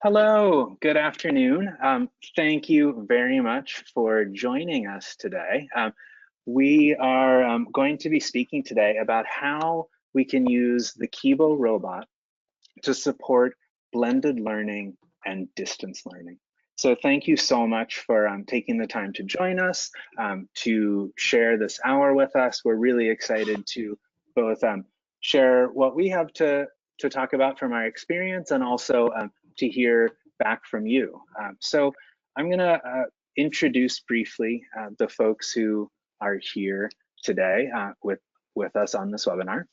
Hello, good afternoon. Thank you very much for joining us today. We are going to be speaking today about how we can use the KIBO robot to support blended learning and distance learning. So thank you so much for taking the time to join us, to share this hour with us. We're really excited to both share what we have to talk about from our experience and also to hear back from you. So I'm gonna introduce briefly the folks who are here today with us on this webinar.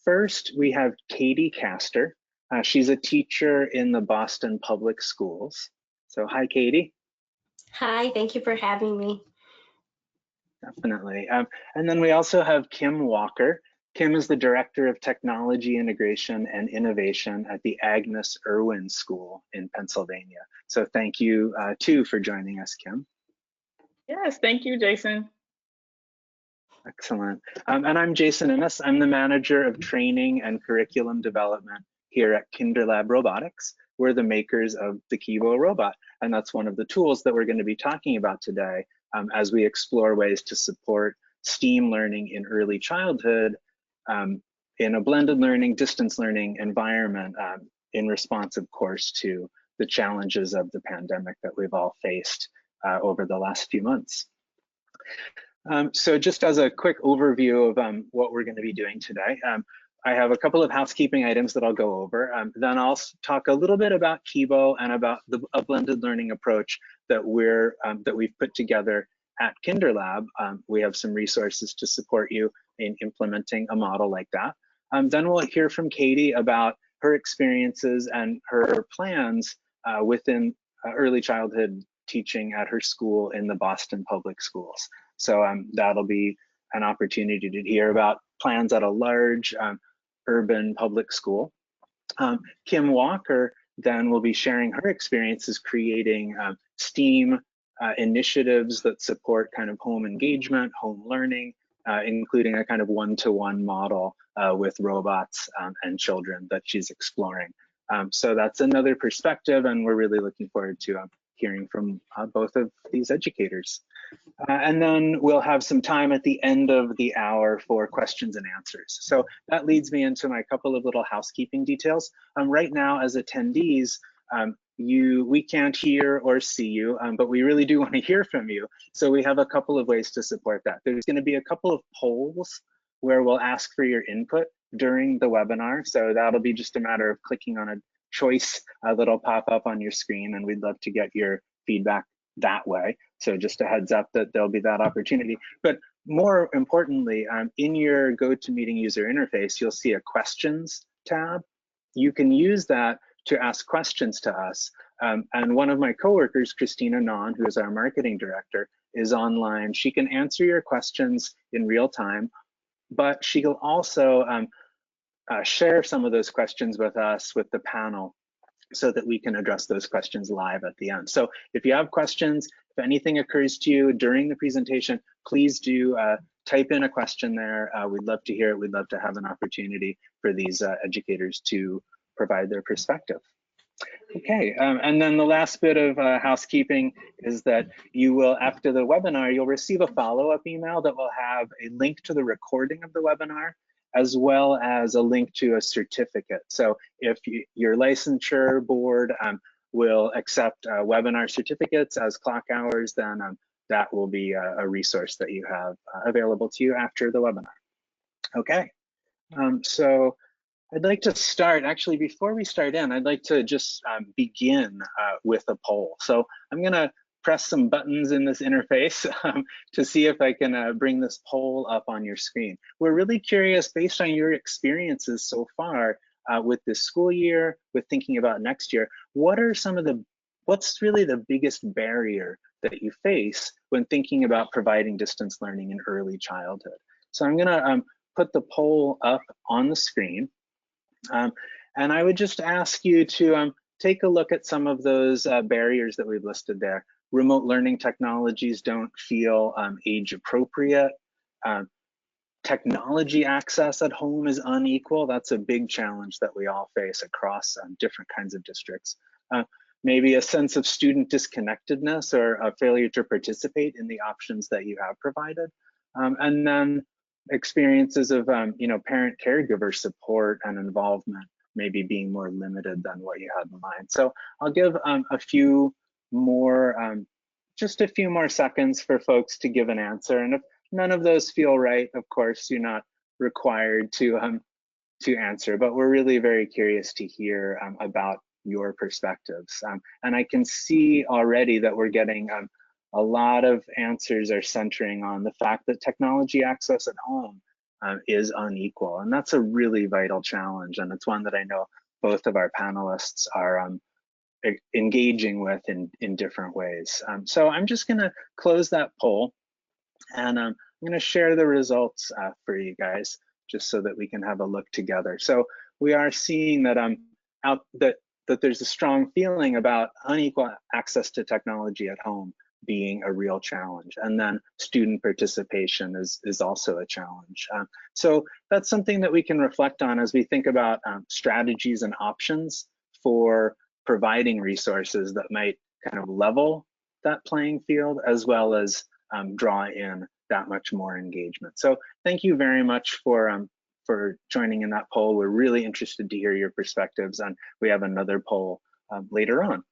First, we have Katie Castor. She's a teacher in the Boston Public Schools. So hi, Katie. Hi, thank you for having me. Definitely. And then we also have Kim Walker. Kim is the Director of Technology Integration and Innovation at the Agnes Irwin School in Pennsylvania. So thank you too for joining us, Kim. Yes, thank you, Jason. Excellent. And I'm Jason Innes. I'm the Manager of Training and Curriculum Development here at KinderLab Robotics. We're the makers of the KIBO robot, and that's one of the tools that we're going to be talking about today as we explore ways to support STEAM learning in early childhood in a blended learning, distance learning environment in response, of course, to the challenges of the pandemic that we've all faced over the last few months. So just as a quick overview of what we're going to be doing today, I have a couple of housekeeping items that I'll go over. Then I'll talk a little bit about KIBO and about a blended learning approach that we've put together at KinderLab. We have some resources to support you in implementing a model like that. Then we'll hear from Katie about her experiences and her plans within early childhood teaching at her school in the Boston Public Schools. So that'll be an opportunity to hear about plans at a large urban public school. Kim Walker then will be sharing her experiences creating STEAM initiatives that support kind of home engagement, home learning, including a kind of one-to-one model with robots and children that she's exploring. So that's another perspective, and we're really looking forward to hearing from both of these educators. And then we'll have some time at the end of the hour for questions and answers. So that leads me into my couple of little housekeeping details. Right now, as attendees, we can't hear or see you, but we really do want to hear from you. So we have a couple of ways to support that. There's going to be a couple of polls where we'll ask for your input during the webinar. So that'll be just a matter of clicking on a choice that'll pop up on your screen, and we'd love to get your feedback that way. So just a heads up that there'll be that opportunity. But more importantly, in your GoToMeeting user interface, you'll see a questions tab. You can use that to ask questions to us. And one of my coworkers, Christina Non, who is our marketing director, is online. She can answer your questions in real time, but she'll also share some of those questions with us, with the panel, so that we can address those questions live at the end. So if you have questions, if anything occurs to you during the presentation, please do type in a question there. We'd love to hear it. We'd love to have an opportunity for these educators to provide their perspective. Okay, and then the last bit of housekeeping is that you will, after the webinar, you'll receive a follow-up email that will have a link to the recording of the webinar, as well as a link to a certificate. So if your licensure board will accept webinar certificates as clock hours, then that will be a resource that you have available to you after the webinar. Okay, so I'd like to start, actually before we start in, I'd like to just begin with a poll. So I'm gonna press some buttons in this interface to see if I can bring this poll up on your screen. We're really curious, based on your experiences so far with this school year, with thinking about next year, what's really the biggest barrier that you face when thinking about providing distance learning in early childhood? So I'm gonna put the poll up on the screen. And I would just ask you to take a look at some of those barriers that we've listed there. Remote learning technologies don't feel age appropriate. technology access at home is unequal. That's a big challenge that we all face across different kinds of districts. Maybe a sense of student disconnectedness or a failure to participate in the options that you have provided. And then experiences of parent caregiver support and involvement maybe being more limited than what you had in mind. So I'll give a few more, just a few more seconds for folks to give an answer. And if none of those feel right, of course, you're not required to answer, but we're really very curious to hear about your perspectives. And I can see already that we're getting a lot of answers are centering on the fact that technology access at home is unequal. And that's a really vital challenge. And it's one that I know both of our panelists are engaging with in different ways. So I'm just gonna close that poll, and I'm gonna share the results for you guys, just so that we can have a look together. So we are seeing that that there's a strong feeling about unequal access to technology at home being a real challenge, and then student participation is also a challenge. So that's something that we can reflect on as we think about strategies and options for providing resources that might kind of level that playing field, as well as draw in that much more engagement. So thank you very much for joining in that poll. We're really interested to hear your perspectives, and we have another poll later on.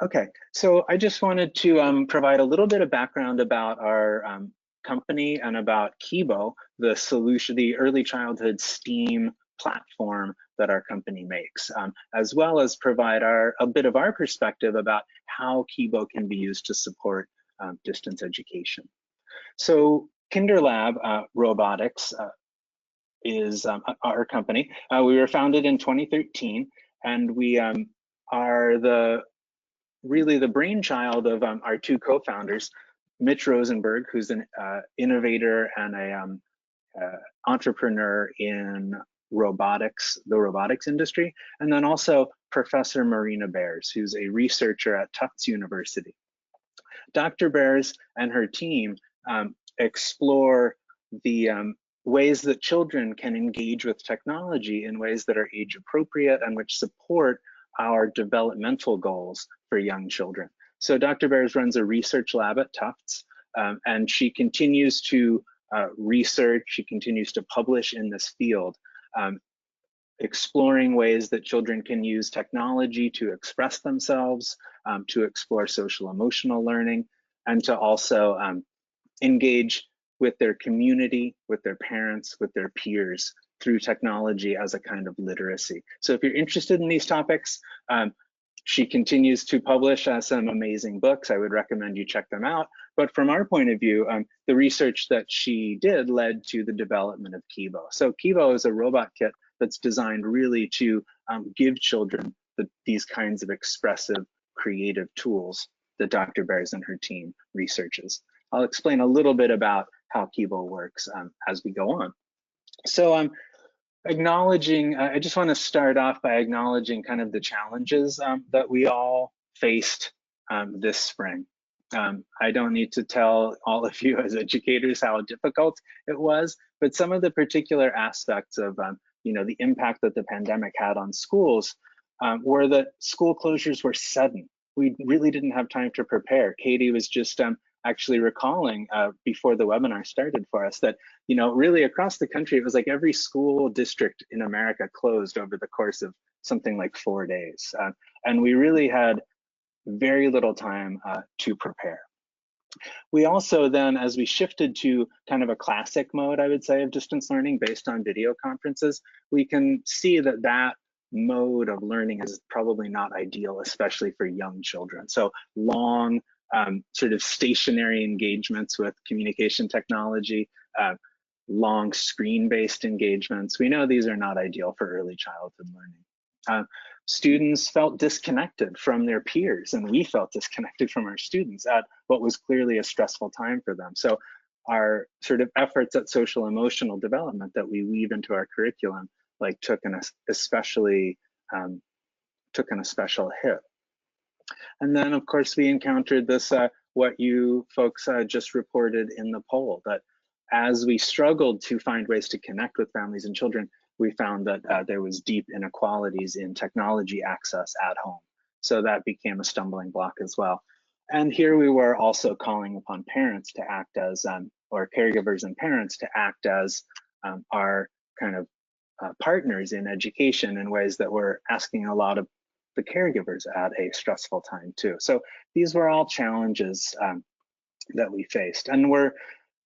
Okay, so I just wanted to provide a little bit of background about our company and about KIBO, the early childhood STEAM platform that our company makes, as well as provide a bit of our perspective about how KIBO can be used to support distance education. So KinderLab Robotics is our company. We were founded in 2013, and we are really the brainchild of our two co-founders, Mitch Rosenberg, who's an innovator and a entrepreneur in robotics, the robotics industry, and then also Professor Marina Bears, who's a researcher at Tufts University. Dr. Bears and her team explore the ways that children can engage with technology in ways that are age appropriate and which support our developmental goals for young children. So Dr. Bears runs a research lab at Tufts, and she continues to research, she continues to publish in this field, exploring ways that children can use technology to express themselves, to explore social emotional learning, and to also engage with their community, with their parents, with their peers through technology as a kind of literacy. So if you're interested in these topics, she continues to publish some amazing books. I would recommend you check them out. But from our point of view, the research that she did led to the development of KIBO. So KIBO is a robot kit that's designed really to give children these kinds of expressive, creative tools that Dr. Bears and her team researches. I'll explain a little bit about how KIBO works as we go on. So I just want to start off by acknowledging kind of the challenges that we all faced this spring. I don't need to tell all of you as educators how difficult it was, but some of the particular aspects of the impact that the pandemic had on schools were that school closures were sudden. We really didn't have time to prepare. Katie was just actually recalling before the webinar started for us that, really across the country, it was like every school district in America closed over the course of something like 4 days. And we really had very little time to prepare. We also then, as we shifted to kind of a classic mode, I would say, of distance learning based on video conferences, we can see that that mode of learning is probably not ideal, especially for young children. So long, sort of stationary engagements with communication technology, long screen-based engagements. We know these are not ideal for early childhood learning. Students felt disconnected from their peers, and we felt disconnected from our students at what was clearly a stressful time for them. So our sort of efforts at social emotional development that we weave into our curriculum took an especial hit. And then, of course, we encountered this, what you folks just reported in the poll, that as we struggled to find ways to connect with families and children, we found that there was deep inequalities in technology access at home. So that became a stumbling block as well. And here we were also calling upon parents to act as, or caregivers and parents to act as our kind of partners in education in ways that were asking a lot of the caregivers at a stressful time too. So these were all challenges that we faced. And we're,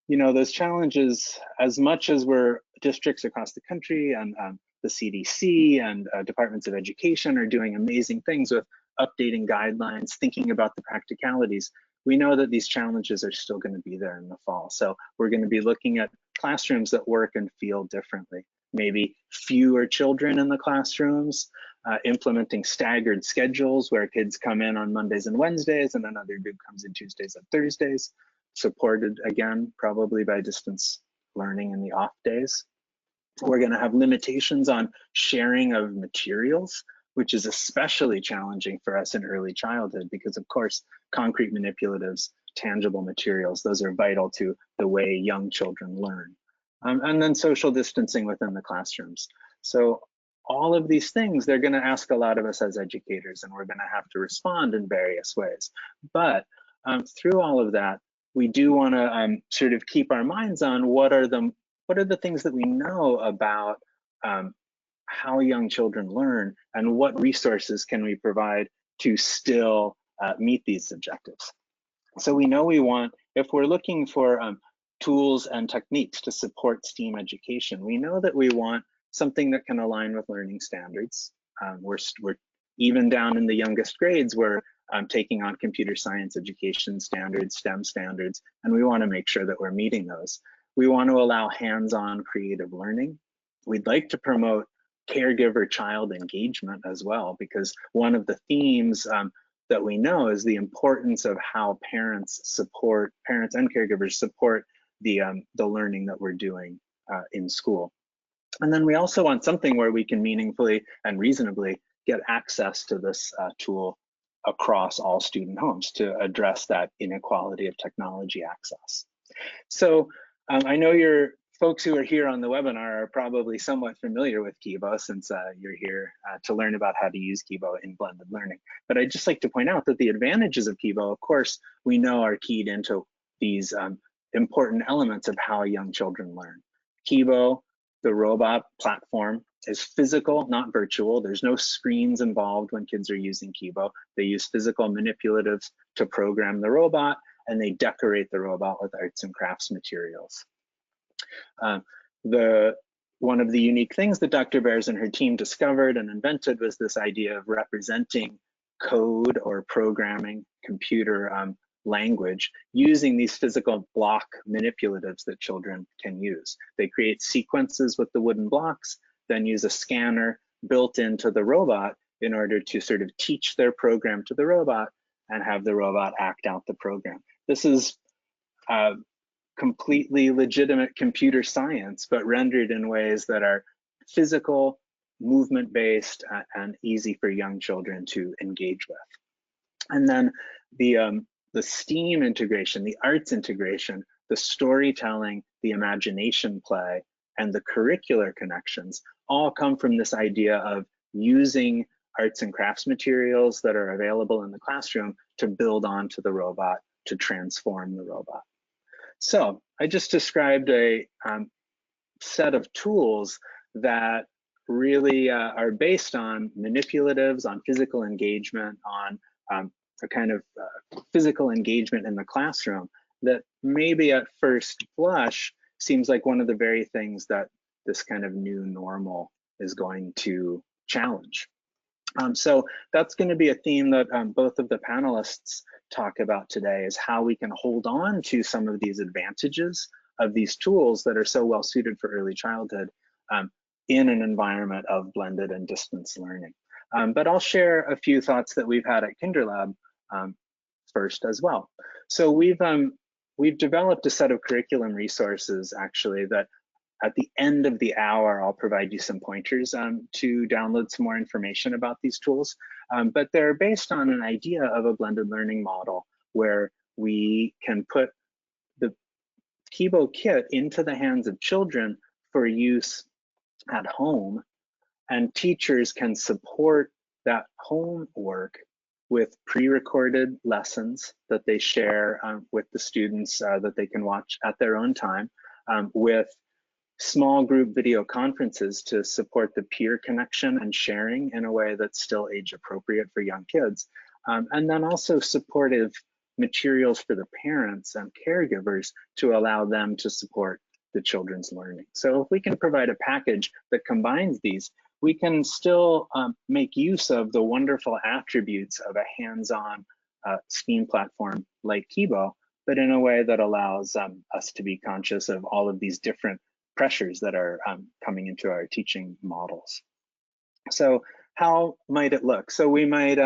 you know, those challenges, as much as we're districts across the country and the CDC and departments of education are doing amazing things with updating guidelines, thinking about the practicalities, we know that these challenges are still going to be there in the fall. So we're going to be looking at classrooms that work and feel differently. Maybe fewer children in the classrooms, implementing staggered schedules where kids come in on Mondays and Wednesdays and another group comes in Tuesdays and Thursdays, supported again, probably by distance learning in the off days. We're going to have limitations on sharing of materials, which is especially challenging for us in early childhood because, of course, concrete manipulatives, tangible materials, those are vital to the way young children learn. And then social distancing within the classrooms. So all of these things, they're going to ask a lot of us as educators, and we're going to have to respond in various ways. But through all of that, we do want to sort of keep our minds on what are the things that we know about how young children learn and what resources can we provide to still meet these objectives. So we know we want, if we're looking for tools and techniques to support STEAM education, we know that we want something that can align with learning standards. We're even down in the youngest grades, we're taking on computer science education standards, STEM standards, and we want to make sure that we're meeting those. We want to allow hands-on creative learning. We'd like to promote caregiver-child engagement as well, because one of the themes that we know is the importance of how parents and caregivers support the learning that we're doing in school. And then we also want something where we can meaningfully and reasonably get access to this tool across all student homes to address that inequality of technology access. So I know your folks who are here on the webinar are probably somewhat familiar with KIBO since you're here to learn about how to use KIBO in blended learning. But I'd just like to point out that the advantages of KIBO, of course, we know are keyed into these important elements of how young children learn. KIBO, the robot platform, is physical, not virtual. There's no screens involved when kids are using KIBO. They use physical manipulatives to program the robot, and they decorate the robot with arts and crafts materials. One of the unique things that Dr. Bears and her team discovered and invented was this idea of representing code or programming computer language using these physical block manipulatives that children can use. They create sequences with the wooden blocks, then use a scanner built into the robot in order to sort of teach their program to the robot and have the robot act out the program. This is completely legitimate computer science, but rendered in ways that are physical, movement-based, and easy for young children to engage with. And then the STEAM integration, the arts integration, the storytelling, the imagination play, and the curricular connections all come from this idea of using arts and crafts materials that are available in the classroom to build onto the robot, to transform the robot. So I just described a set of tools that really are based on manipulatives, on physical engagement, on a kind of physical engagement in the classroom that maybe at first blush seems like one of the very things that this kind of new normal is going to challenge. So that's going to be a theme that both of the panelists talk about today, is how we can hold on to some of these advantages of these tools that are so well suited for early childhood in an environment of blended and distance learning. But I'll share a few thoughts that we've had at KinderLab first as well. So we've developed a set of curriculum resources actually that at the end of the hour, I'll provide you some pointers to download some more information about these tools. But they're based on an idea of a blended learning model where we can put the KIBO kit into the hands of children for use at home, and teachers can support that homework with pre-recorded lessons that they share with the students that they can watch at their own time, with small group video conferences to support the peer connection and sharing in a way that's still age appropriate for young kids. And then also supportive materials for the parents and caregivers to allow them to support the children's learning. So if we can provide a package that combines these, we can still make use of the wonderful attributes of a hands-on STEAM platform like KIBO, but in a way that allows us to be conscious of all of these different pressures that are coming into our teaching models. So how might it look? So we might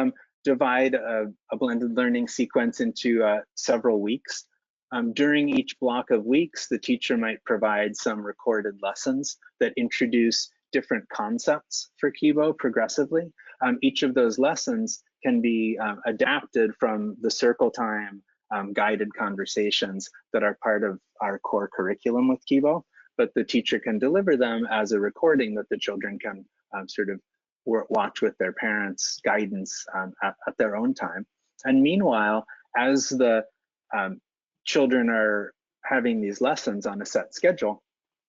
divide a blended learning sequence into several weeks. During each block of weeks, the teacher might provide some recorded lessons that introduce different concepts for KIBO progressively. Each of those lessons can be adapted from the circle time guided conversations that are part of our core curriculum with KIBO, but the teacher can deliver them as a recording that the children can sort of watch with their parents' guidance at their own time. And meanwhile, as the children are having these lessons on a set schedule,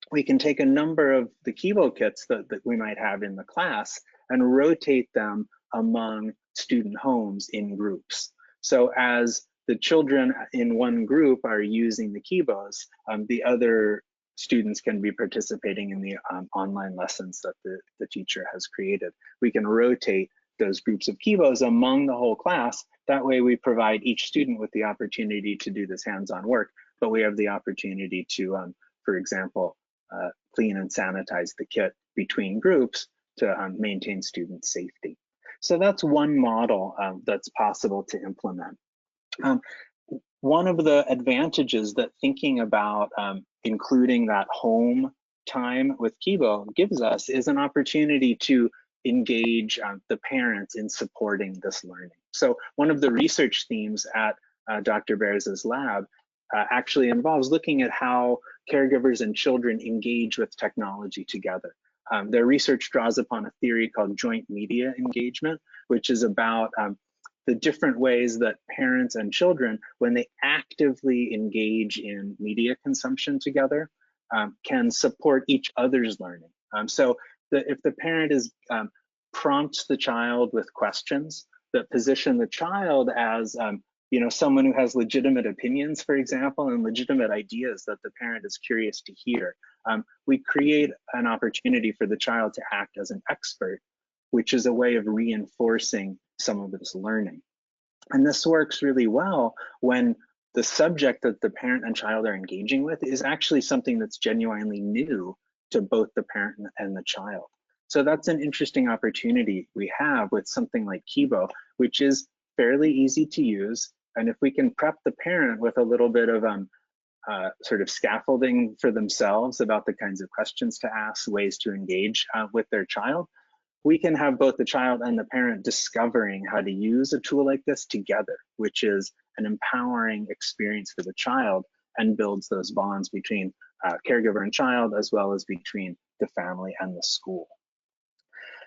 we can take a number of the KIBO kits that we might have in the class and rotate them among student homes in groups. So as the children in one group are using the KIBOs, the other students can be participating in the online lessons that the teacher has created. We can rotate those groups of KIBOs among the whole class. That way we provide each student with the opportunity to do this hands-on work, but we have the opportunity to, for example, clean and sanitize the kit between groups to maintain student safety. So that's one model that's possible to implement. One of the advantages that thinking about including that home time with KIBO gives us is an opportunity to engage the parents in supporting this learning. So one of the research themes at Dr. Bears' lab actually involves looking at how caregivers and children engage with technology together. Their research draws upon a theory called joint media engagement, which is about the different ways that parents and children, when they actively engage in media consumption together, can support each other's learning. So if the parent is prompts the child with questions that position the child as someone who has legitimate opinions, for example, and legitimate ideas that the parent is curious to hear, we create an opportunity for the child to act as an expert, which is a way of reinforcing some of this learning. And this works really well when the subject that the parent and child are engaging with is actually something that's genuinely new to both the parent and the child. So that's an interesting opportunity we have with something like KIBO, which is fairly easy to use. And if we can prep the parent with a little bit of sort of scaffolding for themselves about the kinds of questions to ask, ways to engage with their child, we can have both the child and the parent discovering how to use a tool like this together, which is an empowering experience for the child and builds those bonds between caregiver and child, as well as between the family and the school.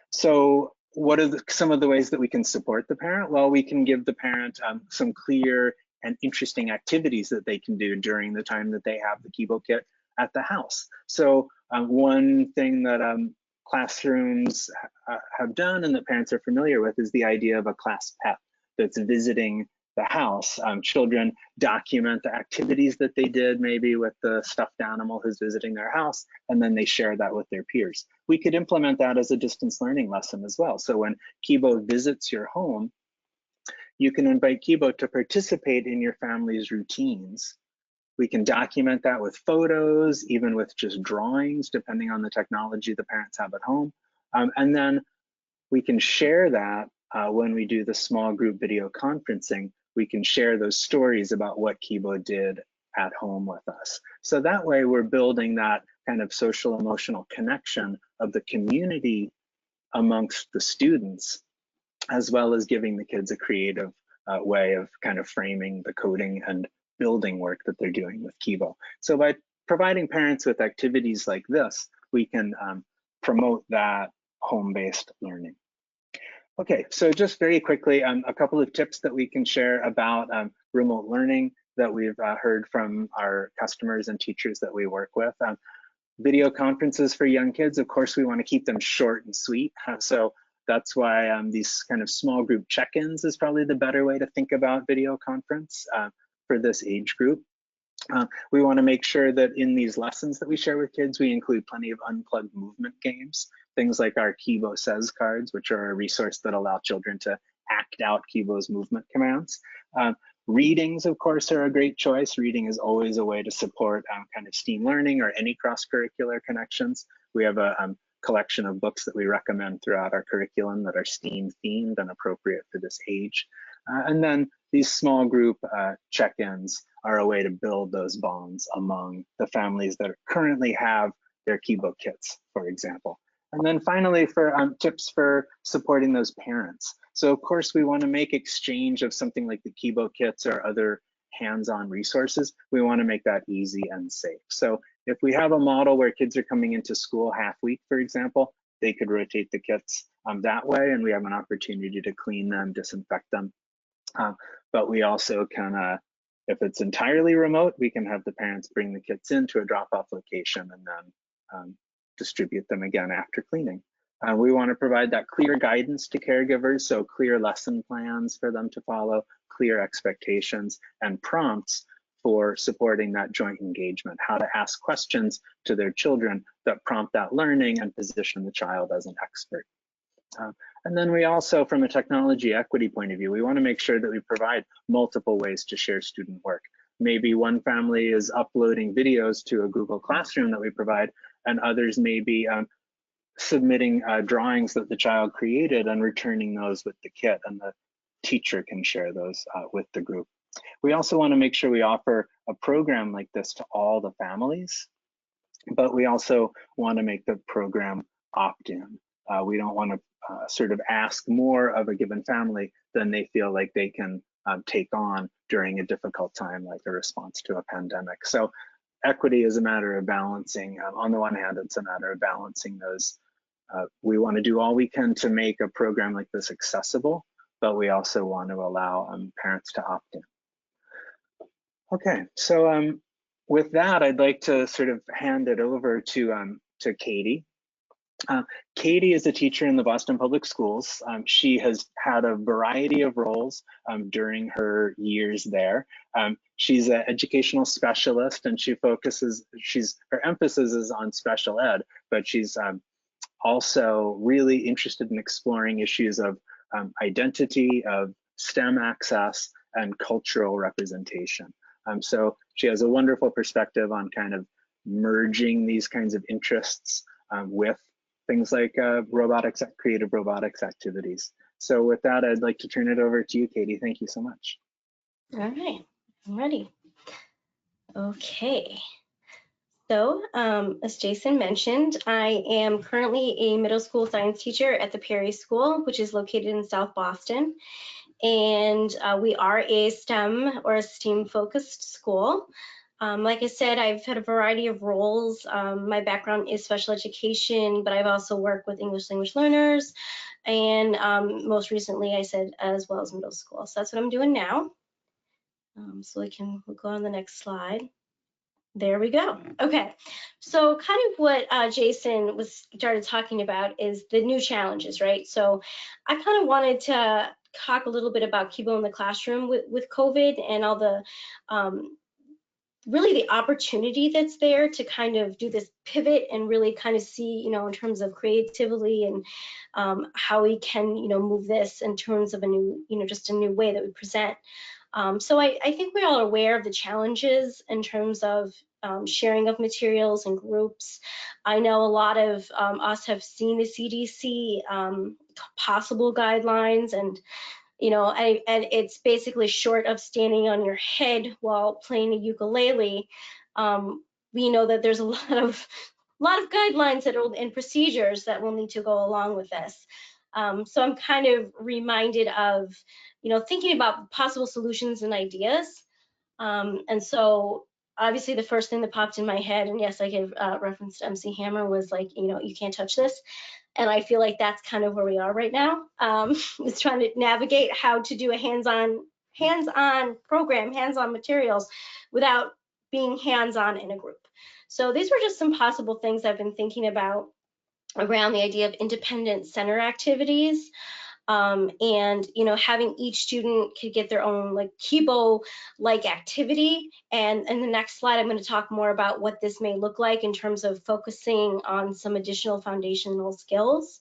So what are some of the ways that we can support the parent? Well, we can give the parent some clear and interesting activities that they can do during the time that they have the KIBO kit at the house. So one thing that classrooms have done and that parents are familiar with is the idea of a class pet that's visiting the house. Children document the activities that they did, maybe with the stuffed animal who's visiting their house, and then they share that with their peers. We could implement that as a distance learning lesson as well. So when KIBO visits your home, you can invite KIBO to participate in your family's routines. We can document that with photos, even with just drawings, depending on the technology the parents have at home. And then we can share that when we do the small group video conferencing. We can share those stories about what KIBO did at home with us. So that way we're building that kind of social emotional connection of the community amongst the students, as well as giving the kids a creative way of kind of framing the coding and building work that they're doing with KIBO. So by providing parents with activities like this, we can promote that home-based learning. Okay, so just very quickly, a couple of tips that we can share about remote learning that we've heard from our customers and teachers that we work with. Video conferences for young kids, of course, we want to keep them short and sweet. So that's why these kind of small group check-ins is probably the better way to think about video conference for this age group. We want to make sure that in these lessons that we share with kids, we include plenty of unplugged movement games, things like our KIBO Says cards, which are a resource that allow children to act out KIBO's movement commands. Readings, of course, are a great choice. Reading is always a way to support kind of STEAM learning or any cross-curricular connections. We have a collection of books that we recommend throughout our curriculum that are STEAM themed and appropriate for this age. And then these small group check-ins are a way to build those bonds among the families that currently have their KIBO kits, for example. And then finally, for tips for supporting those parents. So of course, we want to make exchange of something like the KIBO kits or other hands-on resources. We want to make that easy and safe. So if we have a model where kids are coming into school half week, for example, they could rotate the kits that way, and we have an opportunity to clean them, disinfect them. But we also can, if it's entirely remote, we can have the parents bring the kits into a drop-off location and then distribute them again after cleaning. We want to provide that clear guidance to caregivers, so clear lesson plans for them to follow, clear expectations, and prompts for supporting that joint engagement, how to ask questions to their children that prompt that learning and position the child as an expert. And then we also, from a technology equity point of view, we want to make sure that we provide multiple ways to share student work. Maybe one family is uploading videos to a Google Classroom that we provide, and others may be submitting drawings that the child created and returning those with the kit, and the teacher can share those with the group. We also want to make sure we offer a program like this to all the families, but we also want to make the program opt-in. We don't want to sort of ask more of a given family than they feel like they can take on during a difficult time, like a response to a pandemic. So equity is a matter of balancing. On the one hand, it's a matter of balancing those. We want to do all we can to make a program like this accessible, but we also want to allow parents to opt in. Okay, so with that, I'd like to sort of hand it over to Katie. Katie is a teacher in the Boston Public Schools. She has had a variety of roles during her years there. She's an educational specialist, and she focuses, her emphasis is on special ed, but she's also really interested in exploring issues of identity, of STEM access, and cultural representation. So she has a wonderful perspective on kind of merging these kinds of interests with things like robotics, creative robotics activities. So with that, I'd like to turn it over to you, Katie. Thank you so much. All right, I'm ready. Okay. So, as Jason mentioned, I am currently a middle school science teacher at the Perry School, which is located in South Boston. And we are a STEM or a STEAM-focused school. Like I said, I've had a variety of roles. My background is special education, but I've also worked with English language learners, and most recently, I said, as well as middle school. So that's what I'm doing now. So we'll go on the next slide. There we go. Okay, so kind of what Jason started talking about is the new challenges, right? So I kind of wanted to talk a little bit about KIBO in the classroom with COVID and all the really the opportunity that's there to kind of do this pivot and really kind of see, you know, in terms of creativity and how we can, you know, move this in terms of a new, you know, just a new way that we present. So I think we're all aware of the challenges in terms of sharing of materials and groups. I know a lot of us have seen the CDC possible guidelines, and you know, and it's basically short of standing on your head while playing a ukulele. We know that there's a lot of guidelines that are, and procedures that will need to go along with this. So I'm kind of reminded of, you know, thinking about possible solutions and ideas. And so obviously the first thing that popped in my head, and yes, I gave reference to MC Hammer, was like, you can't touch this. And I feel like that's kind of where we are right now. Is trying to navigate how to do a hands-on program, hands-on materials without being hands-on in a group. So these were just some possible things I've been thinking about around the idea of independent center activities. And having each student could get their own like KIBO like activity. And in the next slide, I'm going to talk more about what this may look like in terms of focusing on some additional foundational skills.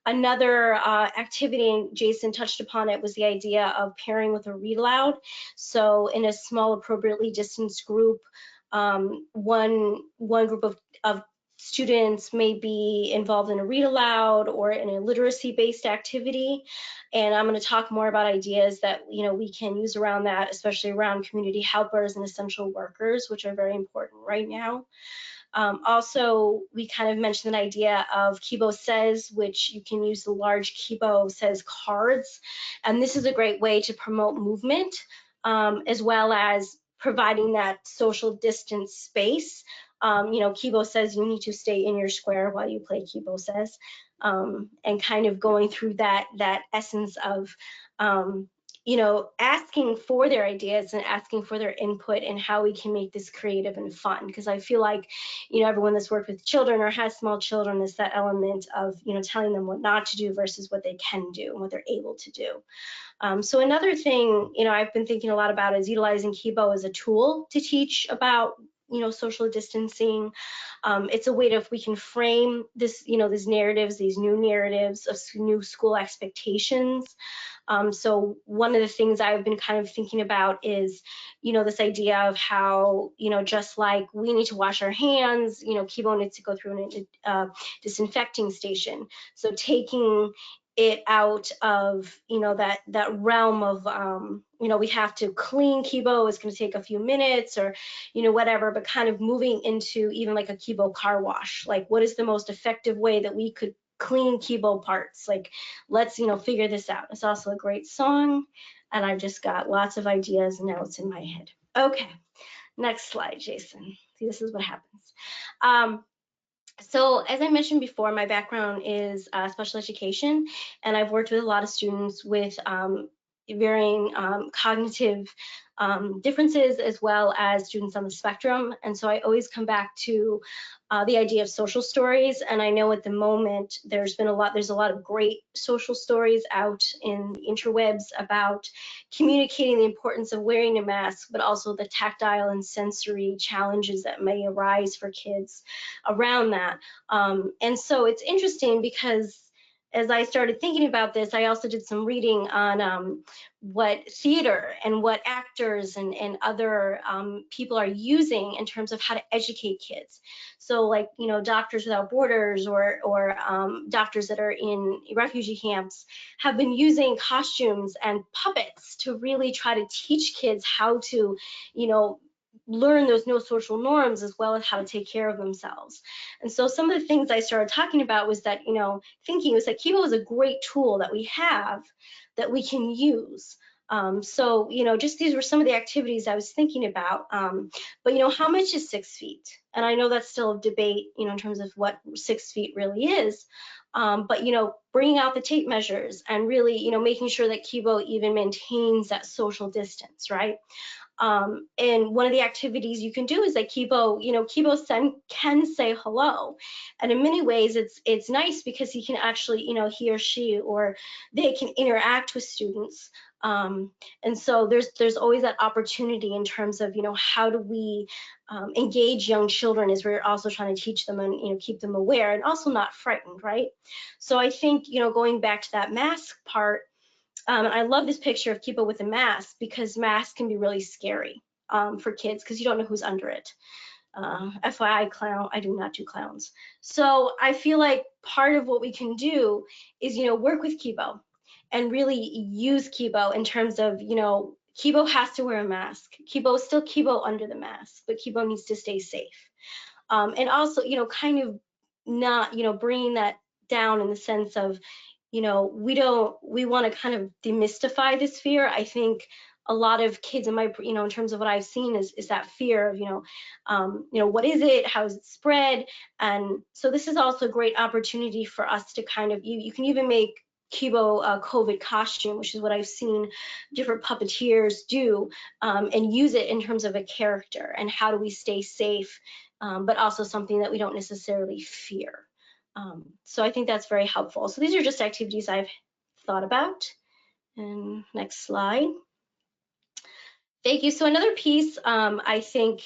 Another activity, and Jason touched upon it, was the idea of pairing with a read aloud. So in a small, appropriately distanced group, one group of students may be involved in a read aloud or in a literacy-based activity. And I'm going to talk more about ideas that we can use around that, especially around community helpers and essential workers, which are very important right now. Also, we kind of mentioned an idea of KIBO Says, which you can use the large KIBO Says cards. And this is a great way to promote movement, as well as providing that social distance space. KIBO Says you need to stay in your square while you play KIBO Says, and kind of going through that essence of asking for their ideas and asking for their input and how we can make this creative and fun. Because I feel like, everyone that's worked with children or has small children is that element of, telling them what not to do versus what they can do and what they're able to do. So another thing, I've been thinking a lot about is utilizing KIBO as a tool to teach about, social distancing. It's a way to, if we can frame this, these narratives, these new narratives of new school expectations. So one of the things I've been kind of thinking about is, this idea of how, just like we need to wash our hands, KIBO needs to go through a disinfecting station. So taking it out of, that realm of, we have to clean KIBO, it's going to take a few minutes or, whatever, but kind of moving into even like a KIBO car wash. Like, what is the most effective way that we could clean KIBO parts? Like, let's figure this out. It's also a great song, and I've just got lots of ideas and now it's in my head. Okay, next slide, Jason. See, this is what happens. So as I mentioned before, my background is special education, and I've worked with a lot of students with varying cognitive differences, as well as students on the spectrum. And so I always come back to the idea of social stories. And I know at the moment there's a lot of great social stories out in the interwebs about communicating the importance of wearing a mask, but also the tactile and sensory challenges that may arise for kids around that. And so it's interesting because as I started thinking about this, I also did some reading on what theater and what actors and other people are using in terms of how to educate kids. So like, Doctors Without Borders or doctors that are in refugee camps have been using costumes and puppets to really try to teach kids how to, learn those no social norms, as well as how to take care of themselves. And so some of the things I started talking about was that, thinking was that KIBO is a great tool that we have that we can use. So, just these were some of the activities I was thinking about. But, how much is 6 feet? And I know that's still a debate, in terms of what 6 feet really is. But, bringing out the tape measures and really, making sure that KIBO even maintains that social distance, right? And one of the activities you can do is that KIBO can say hello, and in many ways it's nice because he can actually, he or she or they can interact with students. And so there's always that opportunity in terms of, how do we engage young children as we're also trying to teach them and, keep them aware and also not frightened, right? So I think, going back to that mask part, I love this picture of KIBO with a mask because masks can be really scary for kids because you don't know who's under it. FYI, clown, I do not do clowns. So I feel like part of what we can do is, work with KIBO and really use KIBO in terms of, KIBO has to wear a mask. KIBO is still KIBO under the mask, but KIBO needs to stay safe. And also, kind of not, bringing that down in the sense of, we want to kind of demystify this fear. I think a lot of kids in my, in terms of what I've seen is that fear of, what is it? How is it spread? And so this is also a great opportunity for us to kind of, you can even make KIBO COVID costume, which is what I've seen different puppeteers do, and use it in terms of a character and how do we stay safe, but also something that we don't necessarily fear. So I think that's very helpful. So these are just activities I've thought about. And next slide. Thank you. So another piece I think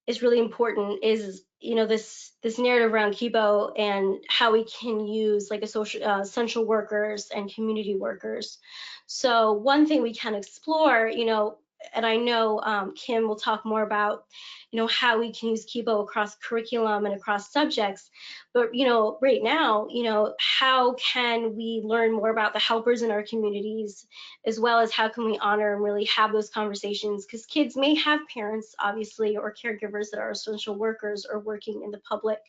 is really important is, this narrative around KIBO and how we can use like a essential workers and community workers. So one thing we can explore, and I know Kim will talk more about, how we can use KIBO across curriculum and across subjects. But, right now, how can we learn more about the helpers in our communities, as well as how can we honor and really have those conversations? Because kids may have parents, obviously, or caregivers that are essential workers or working in the public.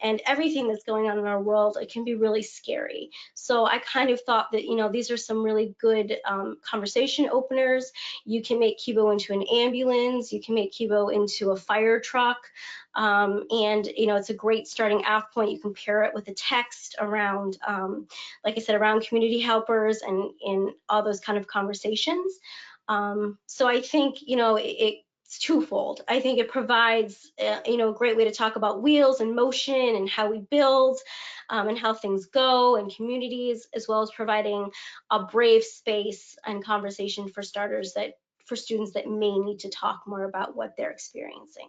And everything that's going on in our world, it can be really scary. So I kind of thought that, these are some really good conversation openers. You can make KIBO into an ambulance. You can make KIBO into a fire truck. And, it's a great starting off point. You can pair it with a text around, like I said, around community helpers and in all those kind of conversations. So I think, it's twofold. I think it provides, a great way to talk about wheels and motion and how we build and how things go in communities, as well as providing a brave space and conversation for starters for students that may need to talk more about what they're experiencing.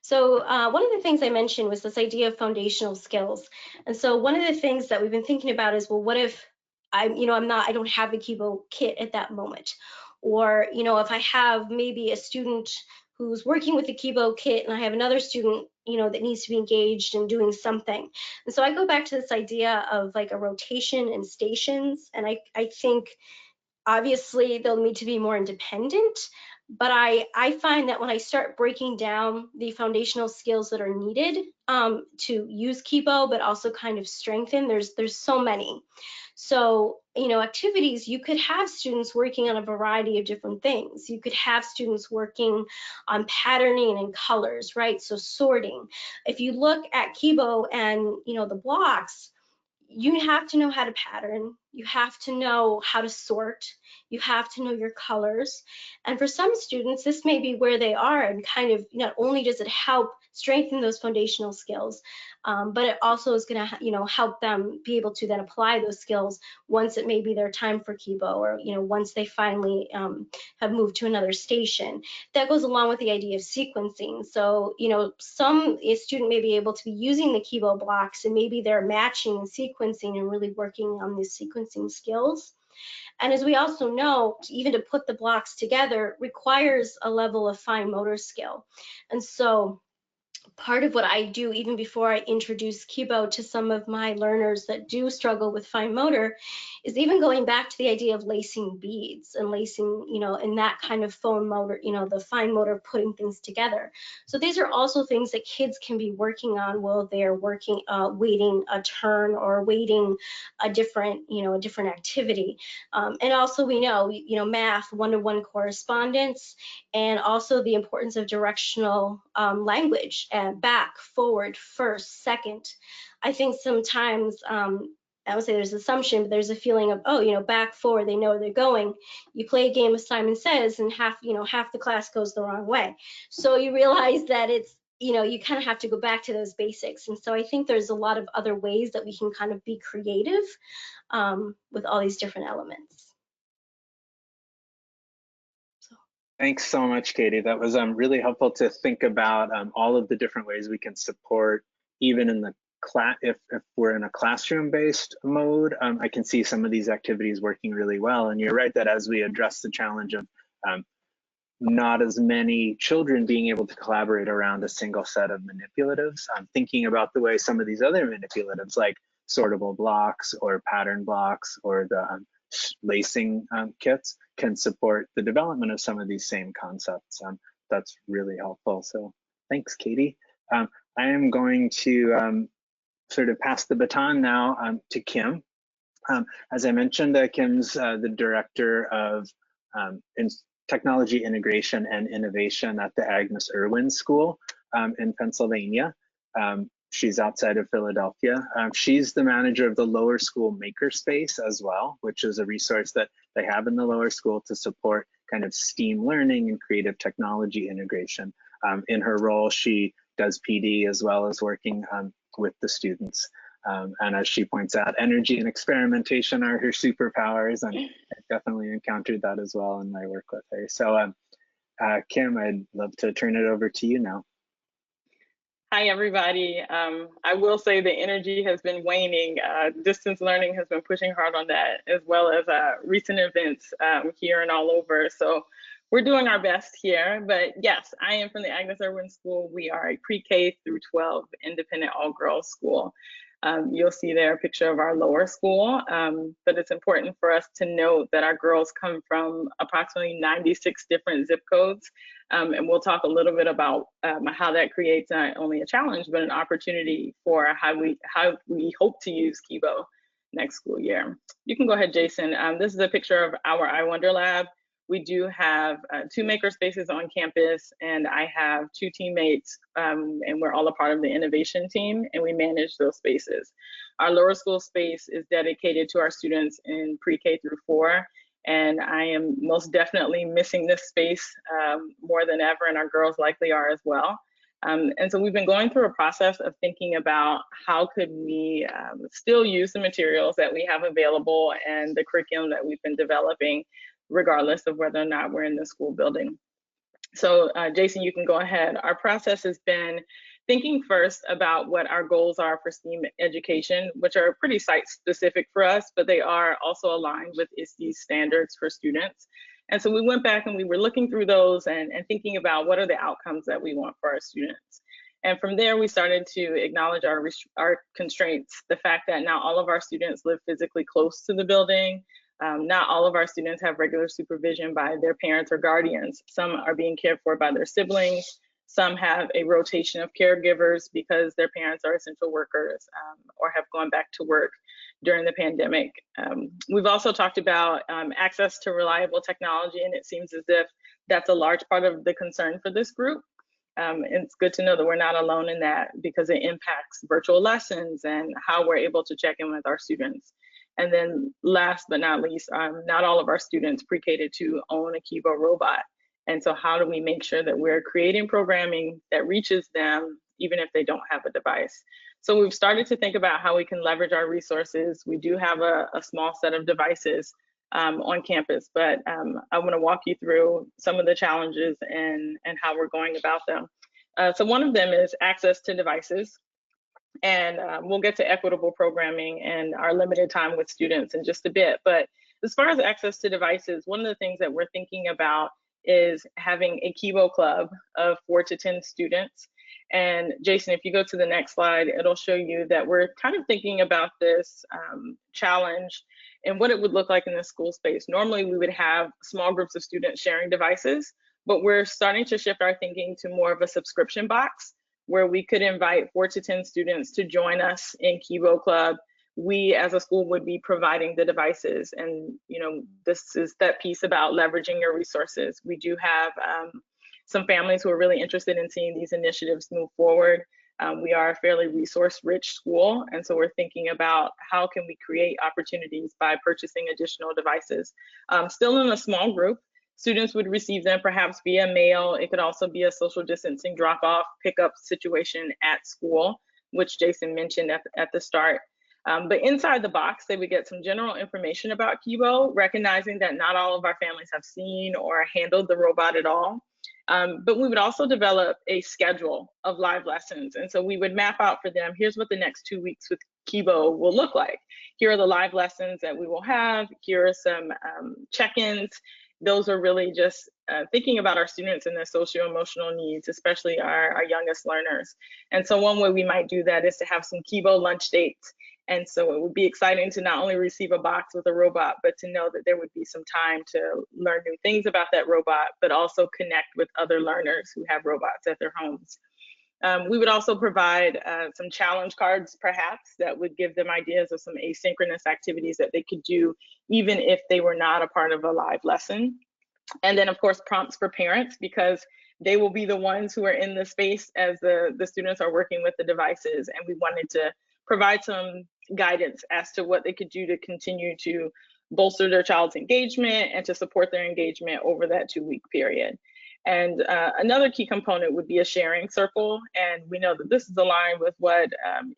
So one of the things I mentioned was this idea of foundational skills. And so one of the things that we've been thinking about is, well, what if I don't have a KIBO kit at that moment? Or, if I have maybe a student who's working with the KIBO kit and I have another student, that needs to be engaged in doing something. And so I go back to this idea of like a rotation and stations. And I think obviously they'll need to be more independent, but I find that when I start breaking down the foundational skills that are needed to use KIBO, but also kind of strengthen, there's so many. So, activities, you could have students working on a variety of different things. You could have students working on patterning and colors, right? So sorting. If you look at KIBO and, the blocks, you have to know how to pattern, you have to know how to sort, you have to know your colors. And for some students, this may be where they are, and kind of not only does it help strengthen those foundational skills, but it also is going to, help them be able to then apply those skills once it may be their time for KIBO, or, once they finally have moved to another station. That goes along with the idea of sequencing. So, a student may be able to be using the KIBO blocks, and maybe they're matching and sequencing and really working on these sequencing skills. And as we also know, even to put the blocks together requires a level of fine motor skill. And so part of what I do, even before I introduce KIBO to some of my learners that do struggle with fine motor, is even going back to the idea of lacing beads and lacing, in that kind of fine motor, the fine motor of putting things together. So these are also things that kids can be working on while they're working, waiting a turn or waiting a different, a different activity. And also we know, math, one-to-one correspondence, and also the importance of directional language, and back, forward, first, second. I think sometimes, I would say there's assumption, but there's a feeling of, oh, back, forward, they know where they're going. You play a game of Simon Says, and half the class goes the wrong way. So you realize that it's, you kind of have to go back to those basics. And so I think there's a lot of other ways that we can kind of be creative with all these different elements. Thanks so much, Katie. That was really helpful to think about all of the different ways we can support, even in the class. If we're in a classroom-based mode, I can see some of these activities working really well. And you're right that as we address the challenge of not as many children being able to collaborate around a single set of manipulatives, I'm thinking about the way some of these other manipulatives, like sortable blocks or pattern blocks or the lacing kits, can support the development of some of these same concepts. That's really helpful. So thanks, Katie. I am going to sort of pass the baton now to Kim. As I mentioned, Kim's the director of technology integration and innovation at the Agnes Irwin School in Pennsylvania. She's outside of Philadelphia. She's the manager of the lower school makerspace as well, which is a resource that they have in the lower school to support kind of STEAM learning and creative technology integration. In her role, she does PD as well as working with the students. And as she points out, energy and experimentation are her superpowers, and I've definitely encountered that as well in my work with her. So Kim, I'd love to turn it over to you now. Hi, everybody. I will say the energy has been waning. Distance learning has been pushing hard on that, as well as recent events here and all over. So we're doing our best here. But yes, I am from the Agnes Irwin School. We are a pre-K through 12 independent all-girls school. You'll see there a picture of our lower school, but it's important for us to note that our girls come from approximately 96 different zip codes. And we'll talk a little bit about how that creates not only a challenge, but an opportunity for how we hope to use KIBO next school year. You can go ahead, Jason. This is a picture of our I Wonder Lab. We do have 2 maker spaces on campus, and I have 2 teammates, and we're all a part of the innovation team, and we manage those spaces. Our lower school space is dedicated to our students in pre-K through 4, and I am most definitely missing this space more than ever, and our girls likely are as well. And so we've been going through a process of thinking about how could we still use the materials that we have available and the curriculum that we've been developing, regardless of whether or not we're in the school building. So Jason, you can go ahead. Our process has been thinking first about what our goals are for STEAM education, which are pretty site specific for us, but they are also aligned with ISTE's standards for students. And so we went back and we were looking through those and thinking about what are the outcomes that we want for our students. And from there, we started to acknowledge our constraints, the fact that not all of our students live physically close to the building. Not all of our students have regular supervision by their parents or guardians. Some are being cared for by their siblings. Some have a rotation of caregivers because their parents are essential workers or have gone back to work during the pandemic. We've also talked about access to reliable technology, and it seems as if that's a large part of the concern for this group. It's good to know that we're not alone in that because it impacts virtual lessons and how we're able to check in with our students. And then last but not least, not all of our students pre-K to own a KIBO robot. And so how do we make sure that we're creating programming that reaches them even if they don't have a device? So we've started to think about how we can leverage our resources. We do have a small set of devices on campus, but I want to walk you through some of the challenges and how we're going about them. So one of them is access to devices. And we'll get to equitable programming and our limited time with students in just a bit. But as far as access to devices, one of the things that we're thinking about is having a KIBO club of 4 to 10 students. And Jason, if you go to the next slide, it'll show you that we're kind of thinking about this challenge and what it would look like in the school space. Normally, we would have small groups of students sharing devices, but we're starting to shift our thinking to more of a subscription box, where we could invite 4 to 10 students to join us in KIBO Club. We as a school would be providing the devices. And this is that piece about leveraging your resources. We do have some families who are really interested in seeing these initiatives move forward. We are a fairly resource-rich school, and so we're thinking about how can we create opportunities by purchasing additional devices. Still in a small group, students would receive them perhaps via mail. It could also be a social distancing drop-off pickup situation at school, which Jason mentioned at the start. But inside the box, they would get some general information about KIBO, recognizing that not all of our families have seen or handled the robot at all. But we would also develop a schedule of live lessons. And so we would map out for them, here's what the next 2 weeks with KIBO will look like. Here are the live lessons that we will have. Here are some check-ins. Those are really just thinking about our students and their socio-emotional needs, especially our youngest learners. And so one way we might do that is to have some KIBO lunch dates. And so it would be exciting to not only receive a box with a robot, but to know that there would be some time to learn new things about that robot, but also connect with other learners who have robots at their homes. We would also provide some challenge cards, perhaps, that would give them ideas of some asynchronous activities that they could do, even if they were not a part of a live lesson. And then, of course, prompts for parents, because they will be the ones who are in the space as the students are working with the devices. And we wanted to provide some guidance as to what they could do to continue to bolster their child's engagement and to support their engagement over that 2-week period. And another key component would be a sharing circle. And we know that this is aligned with what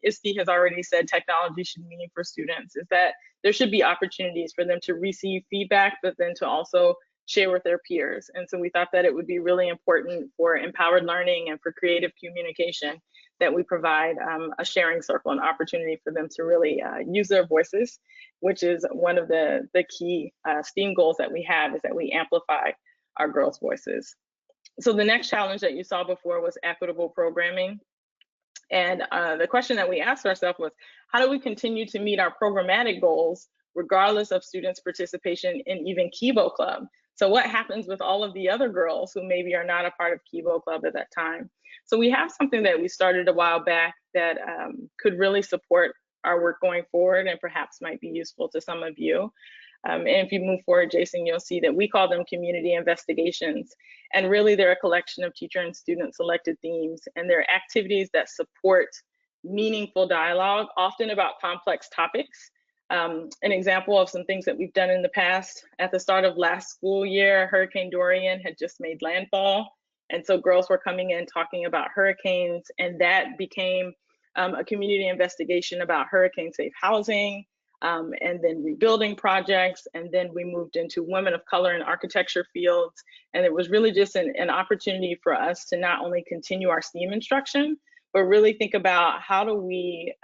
ISTE has already said technology should mean for students, is that there should be opportunities for them to receive feedback, but then to also share with their peers. And so we thought that it would be really important for empowered learning and for creative communication that we provide a sharing circle, an opportunity for them to really use their voices, which is one of the key STEAM goals that we have, is that we amplify our girls' voices. So the next challenge that you saw before was equitable programming. And the question that we asked ourselves was, how do we continue to meet our programmatic goals regardless of students' participation in even KIBO Club? So what happens with all of the other girls who maybe are not a part of KIBO Club at that time? So we have something that we started a while back that could really support our work going forward and perhaps might be useful to some of you. And if you move forward, Jason, you'll see that we call them community investigations. And really, they're a collection of teacher and student selected themes, and they're activities that support meaningful dialogue, often about complex topics. An example of some things that we've done in the past: at the start of last school year, Hurricane Dorian had just made landfall. And so girls were coming in talking about hurricanes, and that became a community investigation about hurricane safe housing, and then rebuilding projects. And then we moved into women of color in architecture fields. And it was really just an opportunity for us to not only continue our STEAM instruction, but really think about how do we